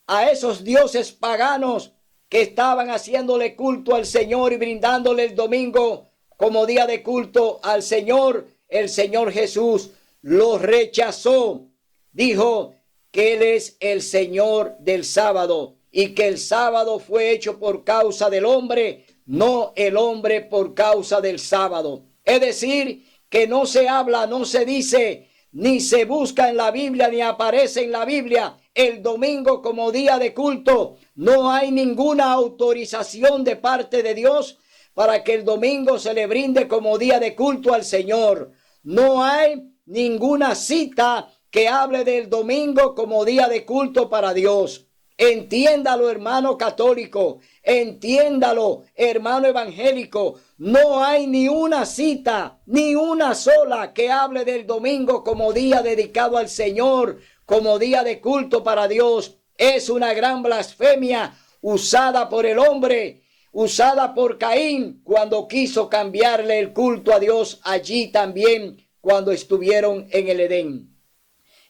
a esos dioses paganos que estaban haciéndole culto al Señor y brindándole el domingo como día de culto al Señor. El Señor Jesús lo rechazó. Dijo que Él es el Señor del sábado y que el sábado fue hecho por causa del hombre, no el hombre por causa del sábado. Es decir, que no se habla, no se dice, ni se busca en la Biblia, ni aparece en la Biblia el domingo como día de culto. No hay ninguna autorización de parte de Dios para que el domingo se le brinde como día de culto al Señor. No hay ninguna cita que hable del domingo como día de culto para Dios. Entiéndalo, hermano católico, entiéndalo, hermano evangélico. No hay ni una cita, ni una sola, que hable del domingo como día dedicado al Señor, como día de culto para Dios. Es una gran blasfemia usada por el hombre, usada por Caín cuando quiso cambiarle el culto a Dios allí también cuando estuvieron en el Edén.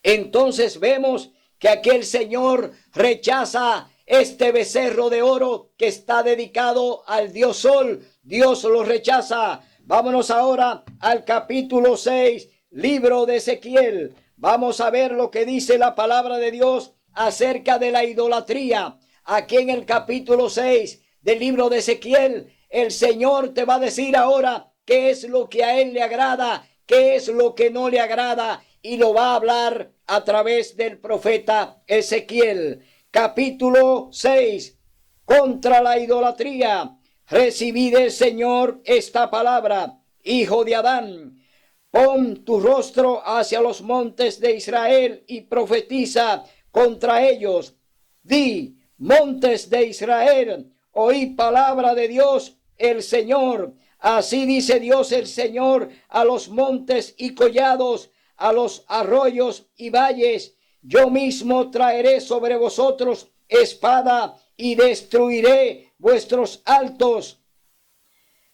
Entonces vemos que aquí el Señor rechaza este becerro de oro que está dedicado al Dios Sol. Dios lo rechaza. Vámonos ahora al capítulo 6, libro de Ezequiel. Vamos a ver lo que dice la palabra de Dios acerca de la idolatría. Aquí en el capítulo 6 del libro de Ezequiel, el Señor te va a decir ahora qué es lo que a Él le agrada, qué es lo que no le agrada, y lo va a hablar a través del profeta Ezequiel. Capítulo 6, contra la idolatría. Recibí del Señor esta palabra: hijo de Adán, pon tu rostro hacia los montes de Israel y profetiza contra ellos. Di: montes de Israel, oí palabra de Dios el Señor. Así dice Dios el Señor a los montes y collados, a los arroyos y valles: yo mismo traeré sobre vosotros espada y destruiré vuestros altos.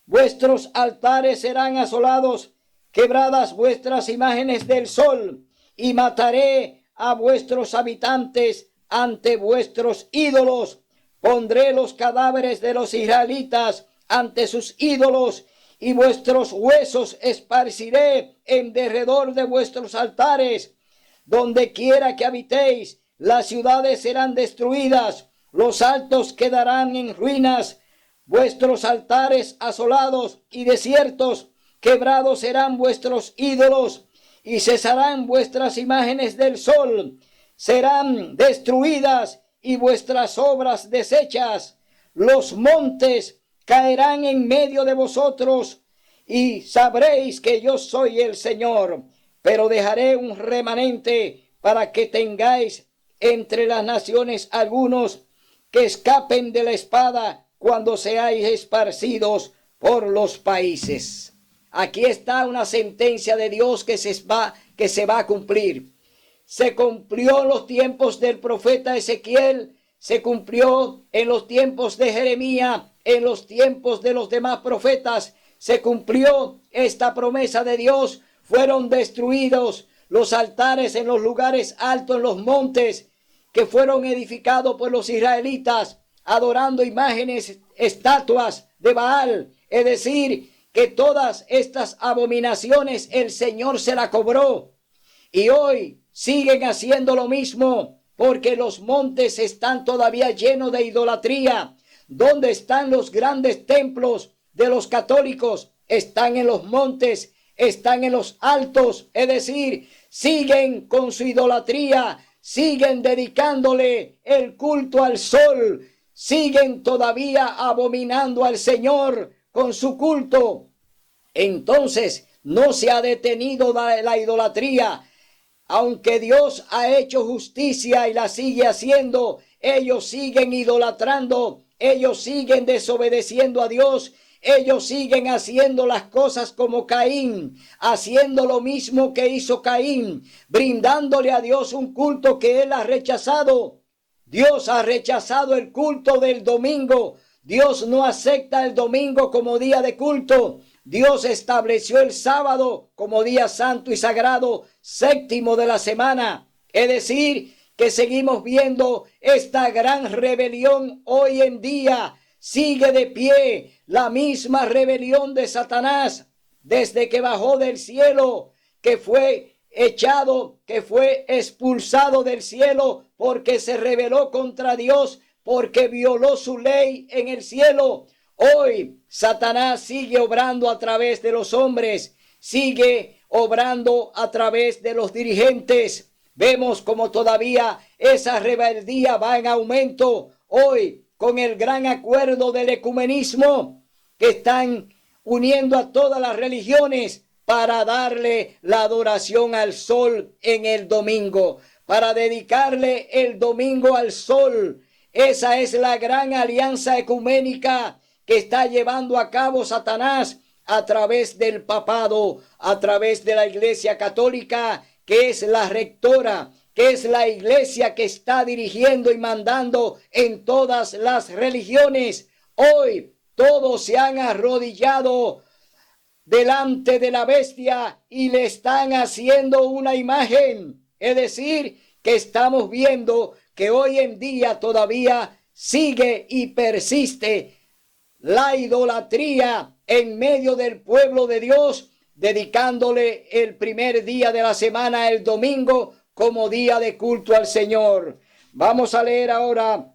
Vuestros altares serán asolados, quebradas vuestras imágenes del sol, y mataré a vuestros habitantes ante vuestros ídolos. Pondré los cadáveres de los israelitas ante sus ídolos, y vuestros huesos esparciré en derredor de vuestros altares. Donde quiera que habitéis, las ciudades serán destruidas, los altos quedarán en ruinas, vuestros altares asolados y desiertos, quebrados serán vuestros ídolos, y cesarán vuestras imágenes del sol, serán destruidas y vuestras obras deshechas. Los montes caerán en medio de vosotros, y sabréis que yo soy el Señor. Pero dejaré un remanente para que tengáis entre las naciones algunos que escapen de la espada cuando seáis esparcidos por los países. Aquí está una sentencia de Dios que se va a cumplir. Se cumplió en los tiempos del profeta Ezequiel, se cumplió en los tiempos de Jeremías, en los tiempos de los demás profetas, se cumplió esta promesa de Dios. Fueron destruidos los altares en los lugares altos, en los montes, que fueron edificados por los israelitas, adorando imágenes, estatuas de Baal. Es decir, que todas estas abominaciones el Señor se la cobró. Y hoy siguen haciendo lo mismo, porque los montes están todavía llenos de idolatría. ¿Dónde están los grandes templos de los católicos? Están en los montes, están en los altos. Es decir, siguen con su idolatría, siguen dedicándole el culto al sol, siguen todavía abominando al Señor con su culto. Entonces no se ha detenido la idolatría. Aunque Dios ha hecho justicia y la sigue haciendo, ellos siguen idolatrando, ellos siguen desobedeciendo a Dios, ellos siguen haciendo las cosas como Caín, haciendo lo mismo que hizo Caín, brindándole a Dios un culto que él ha rechazado. Dios ha rechazado el culto del domingo. Dios no acepta el domingo como día de culto. Dios estableció el sábado como día santo y sagrado, séptimo de la semana. Es decir, que seguimos viendo esta gran rebelión hoy en día. Sigue de pie la misma rebelión de Satanás desde que bajó del cielo, que fue echado, que fue expulsado del cielo porque se rebeló contra Dios, porque violó su ley en el cielo. Hoy Satanás sigue obrando a través de los hombres, sigue obrando a través de los dirigentes. Vemos como todavía esa rebeldía va en aumento hoy con el gran acuerdo del ecumenismo que están uniendo a todas las religiones para darle la adoración al sol en el domingo, para dedicarle el domingo al sol. Esa es la gran alianza ecuménica que está llevando a cabo Satanás a través del papado, a través de la Iglesia Católica, que es la rectora, que es la iglesia que está dirigiendo y mandando en todas las religiones. Hoy todos se han arrodillado delante de la bestia y le están haciendo una imagen. Es decir, que estamos viendo que hoy en día todavía sigue y persiste la idolatría en medio del pueblo de Dios, dedicándole el primer día de la semana, el domingo, como día de culto al Señor. Vamos a leer ahora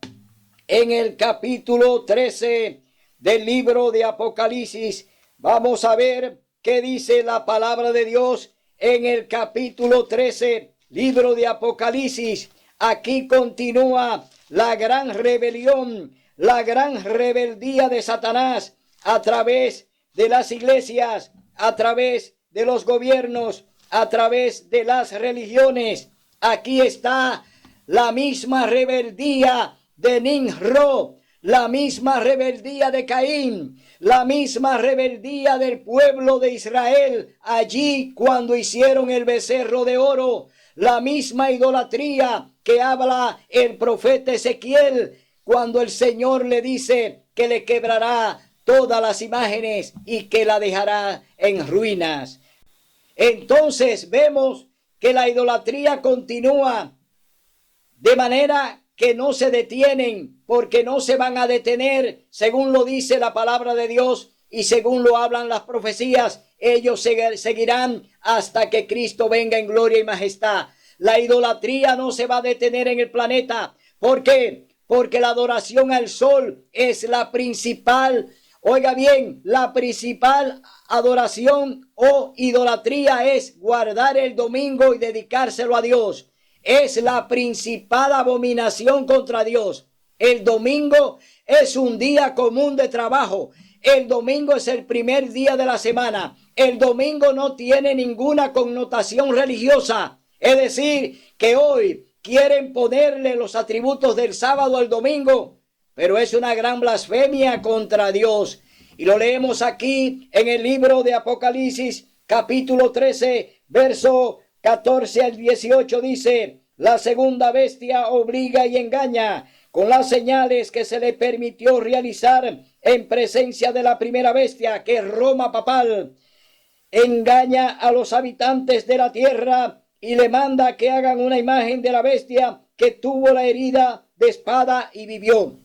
en el capítulo 13 del libro de Apocalipsis. Vamos a ver qué dice la palabra de Dios en el capítulo 13, libro de Apocalipsis. Aquí continúa la gran rebelión, la gran rebeldía de Satanás a través de las iglesias, a través de los gobiernos, a través de las religiones. Aquí está la misma rebeldía de Nimrod, la misma rebeldía de Caín, la misma rebeldía del pueblo de Israel allí cuando hicieron el becerro de oro, la misma idolatría que habla el profeta Ezequiel cuando el Señor le dice que le quebrará todas las imágenes y que la dejará en ruinas. Entonces vemos que la idolatría continúa de manera que no se detienen, porque no se van a detener, según lo dice la palabra de Dios y según lo hablan las profecías. Ellos seguirán hasta que Cristo venga en gloria y majestad. La idolatría no se va a detener en el planeta. ¿Por qué? Porque la adoración al sol es la principal, oiga bien, la principal adoración o idolatría es guardar el domingo y dedicárselo a Dios. Es la principal abominación contra Dios. El domingo es un día común de trabajo. El domingo es el primer día de la semana. El domingo no tiene ninguna connotación religiosa. Es decir, que hoy quieren ponerle los atributos del sábado al domingo, pero es una gran blasfemia contra Dios. Y lo leemos aquí en el libro de Apocalipsis, capítulo 13, verso 14 al 18, dice: la segunda bestia obliga y engaña con las señales que se le permitió realizar en presencia de la primera bestia, que es Roma papal. Engaña a los habitantes de la tierra y le manda que hagan una imagen de la bestia que tuvo la herida de espada y vivió.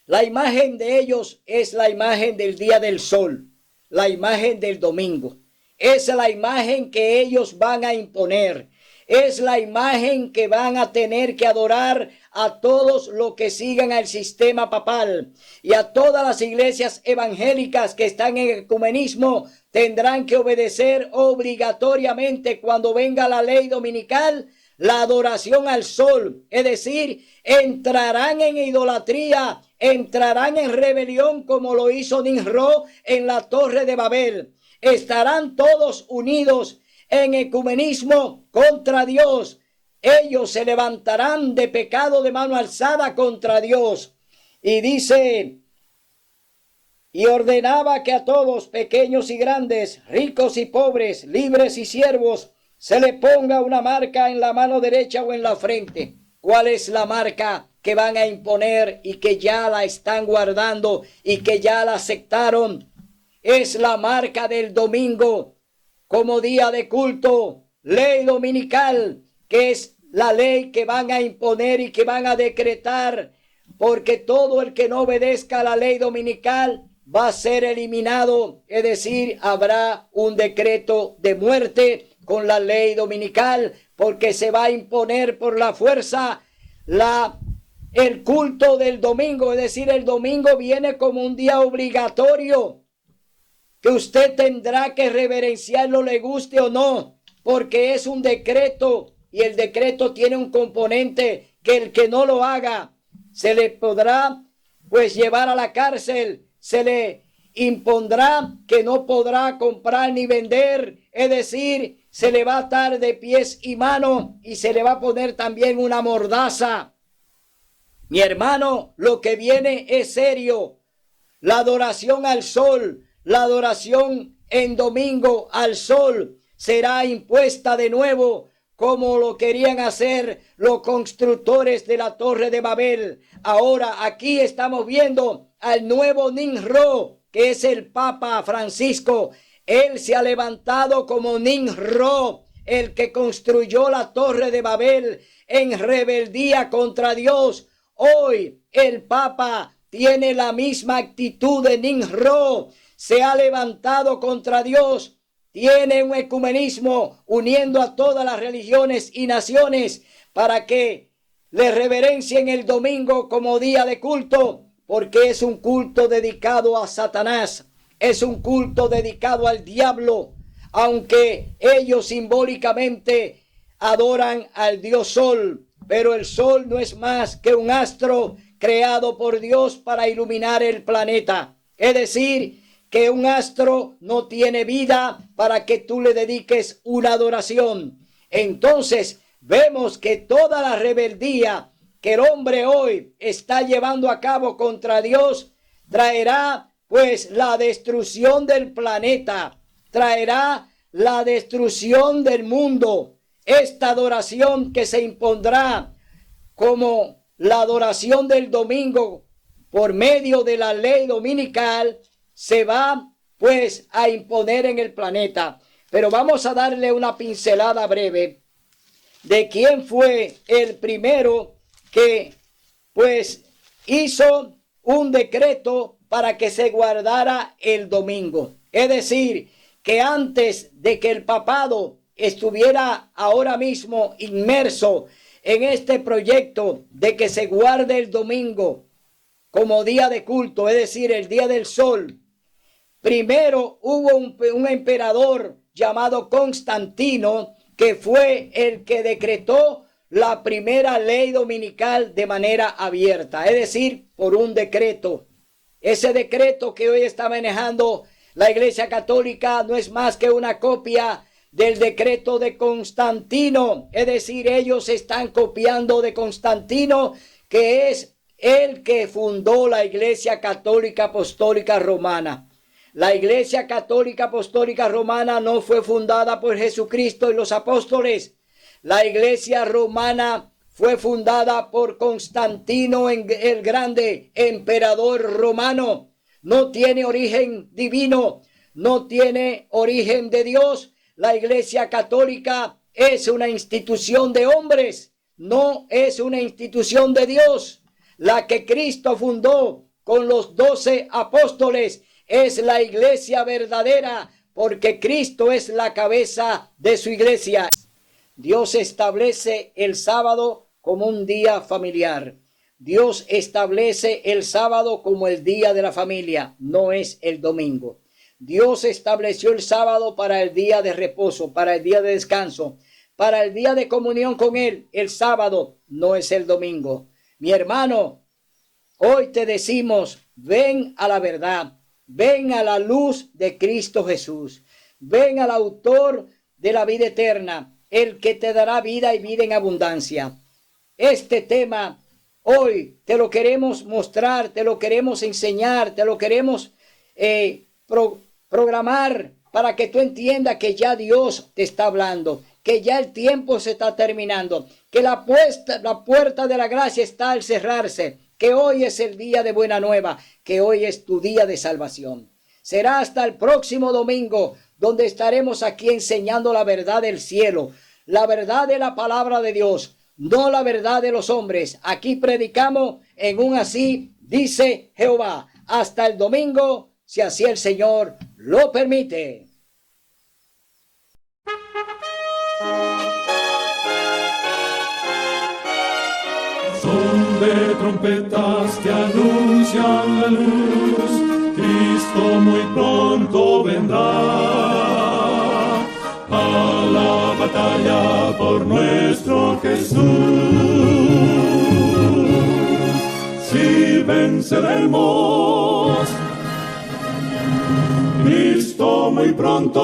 La imagen de ellos es la imagen del día del sol, la imagen del domingo. Es la imagen que ellos van a imponer. Es la imagen que van a tener que adorar a todos los que sigan el sistema papal, y a todas las iglesias evangélicas que están en ecumenismo tendrán que obedecer obligatoriamente, cuando venga la ley dominical, la adoración al sol. Es decir, entrarán en idolatría, entrarán en rebelión como lo hizo Nimrod en la Torre de Babel. Estarán todos unidos en ecumenismo contra Dios. Ellos se levantarán de pecado de mano alzada contra Dios. Y dice: y ordenaba que a todos, pequeños y grandes, ricos y pobres, libres y siervos, se le ponga una marca en la mano derecha o en la frente. ¿Cuál es la marca que van a imponer y que ya la están guardando y que ya la aceptaron? Es la marca del domingo como día de culto, ley dominical, que es la ley que van a imponer y que van a decretar, porque todo el que no obedezca a la ley dominical va a ser eliminado. Es decir, habrá un decreto de muerte con la ley dominical, porque se va a imponer por la fuerza el culto del domingo. Es decir, el domingo viene como un día obligatorio, que usted tendrá que reverenciarlo, le guste o no, porque es un decreto, y el decreto tiene un componente que el que no lo haga se le podrá pues llevar a la cárcel, se le impondrá que no podrá comprar ni vender, es decir, se le va a atar de pies y manos y se le va a poner también una mordaza. Mi hermano, lo que viene es serio. La adoración al sol, la adoración en domingo al sol será impuesta de nuevo, como lo querían hacer los constructores de la Torre de Babel. Ahora aquí estamos viendo al nuevo Nimrod, que es el Papa Francisco. Él se ha levantado como Nimrod, el que construyó la Torre de Babel en rebeldía contra Dios. Hoy el Papa tiene la misma actitud de Nimrod. Se ha levantado contra Dios, tiene un ecumenismo uniendo a todas las religiones y naciones para que le reverencien el domingo como día de culto, porque es un culto dedicado a Satanás, es un culto dedicado al diablo, aunque ellos simbólicamente adoran al dios sol, pero el sol no es más que un astro creado por Dios para iluminar el planeta. Es decir, que un astro no tiene vida para que tú le dediques una adoración. Entonces vemos que toda la rebeldía que el hombre hoy está llevando a cabo contra Dios traerá pues la destrucción del planeta, traerá la destrucción del mundo. Esta adoración que se impondrá como la adoración del domingo por medio de la ley dominical se va pues a imponer en el planeta. Pero vamos a darle una pincelada breve de quién fue el primero que pues hizo un decreto para que se guardara el domingo. Es decir, que antes de que el papado estuviera ahora mismo inmerso en este proyecto de que se guarde el domingo como día de culto, es decir, el día del sol, primero hubo un emperador llamado Constantino, que fue el que decretó la primera ley dominical de manera abierta, es decir, por un decreto. Ese decreto que hoy está manejando la Iglesia Católica no es más que una copia del decreto de Constantino, es decir, ellos están copiando de Constantino, que es el que fundó la Iglesia Católica Apostólica Romana. La Iglesia Católica Apostólica Romana no fue fundada por Jesucristo y los apóstoles. La Iglesia Romana fue fundada por Constantino el Grande, emperador romano. No tiene origen divino, no tiene origen de Dios. La Iglesia Católica es una institución de hombres, no es una institución de Dios. La que Cristo fundó con los 12 apóstoles es la iglesia verdadera, porque Cristo es la cabeza de su iglesia. Dios establece el sábado como un día familiar. Dios establece el sábado como el día de la familia, no es el domingo. Dios estableció el sábado para el día de reposo, para el día de descanso, para el día de comunión con Él. El sábado no es el domingo. Mi hermano, hoy te decimos, ven a la verdad, ven a la luz de Cristo Jesús, ven al autor de la vida eterna, el que te dará vida y vida en abundancia. Este tema hoy te lo queremos mostrar, te lo queremos enseñar, te lo queremos programar para que tú entiendas que ya Dios te está hablando, que ya el tiempo se está terminando, que la puerta de la gracia está al cerrarse, que hoy es el día de buena nueva, que hoy es tu día de salvación. Será hasta el próximo domingo, donde estaremos aquí enseñando la verdad del cielo, la verdad de la palabra de Dios, no la verdad de los hombres. Aquí predicamos en un así dice Jehová. Hasta el domingo, si así el Señor lo permite. Son de trompetas que anuncian la luz, Cristo muy pronto vendrá a la batalla por nuestro Jesús. Si venceremos, Cristo muy pronto